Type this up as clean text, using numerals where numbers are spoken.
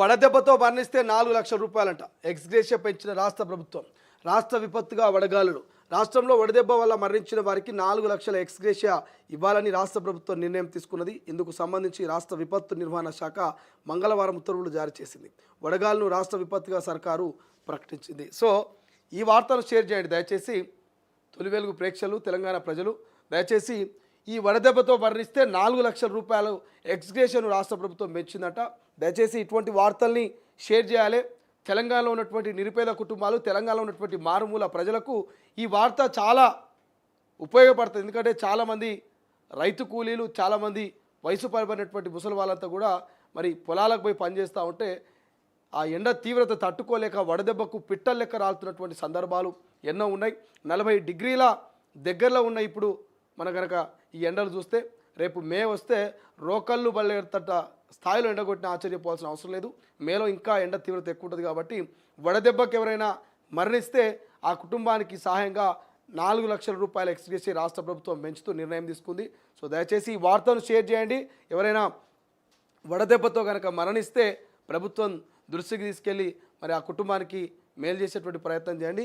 వడదెబ్బతో మరణిస్తే 4 లక్షల రూపాయలంట. ఎక్స్‌గ్రేషియా పెంచిన రాష్ట్ర ప్రభుత్వం. రాష్ట్ర విపత్తుగా వడగాలులు. రాష్ట్రంలో వడదెబ్బ వల్ల మరణించిన వారికి 4 లక్షల ఎక్స్‌గ్రేషియా ఇవ్వాలని రాష్ట్ర ప్రభుత్వం నిర్ణయం తీసుకున్నది. ఇందుకు సంబంధించి రాష్ట్ర విపత్తు నిర్వహణ శాఖ మంగళవారం ఉత్తర్వులు జారీ చేసింది. వడగాలును రాష్ట్ర విపత్తుగా సర్కారు ప్రకటించింది. సో ఈ వార్తను షేర్ చేయండి దయచేసి. తొలి వెలుగు ప్రేక్షకులు, తెలంగాణ ప్రజలు దయచేసి ఈ వడదెబ్బతో మరణిస్తే 4 లక్షల రూపాయలు ఎక్స్‌గ్రేషియాను రాష్ట్ర ప్రభుత్వం పెంచిందట. దయచేసి ఇటువంటి వార్తల్ని షేర్ చేయాలి. తెలంగాణలో ఉన్నటువంటి నిరుపేద కుటుంబాలు, తెలంగాణలో ఉన్నటువంటి మారుమూల ప్రజలకు ఈ వార్త చాలా ఉపయోగపడుతుంది. ఎందుకంటే చాలామంది రైతు కూలీలు, చాలామంది వయసు పైబడినటువంటి ముసలి వాళ్ళంతా కూడా మరి పొలాలకు పోయి పనిచేస్తూ ఉంటే ఆ ఎండ తీవ్రత తట్టుకోలేక వడదెబ్బకు పిట్టల లెక్క రాలుతున్నటువంటి సందర్భాలు ఎన్నో ఉన్నాయి. 40 డిగ్రీల దగ్గరలో ఉన్న ఇప్పుడు మన కనుక ఈ ఎండలు చూస్తే రేపు మే వస్తే రోకళ్ళు బల్లెడతట స్థాయిలో ఎండగొట్టిన ఆశ్చర్యపోవాల్సిన అవసరం లేదు. మేలో ఇంకా ఎండ తీవ్రత ఎక్కువ ఉంటుంది కాబట్టి వడదెబ్బకి ఎవరైనా మరణిస్తే ఆ కుటుంబానికి సహాయంగా 4 లక్షల రూపాయల ఎక్స్‌గ్రేషియా రాష్ట్ర ప్రభుత్వం పెంచుతూ నిర్ణయం తీసుకుంది. సో దయచేసి ఈ వార్తను షేర్ చేయండి. ఎవరైనా వడదెబ్బతో కనుక మరణిస్తే ప్రభుత్వం దృష్టికి తీసుకెళ్ళి మరి ఆ కుటుంబానికి మేలు చేసేటువంటి ప్రయత్నం చేయండి.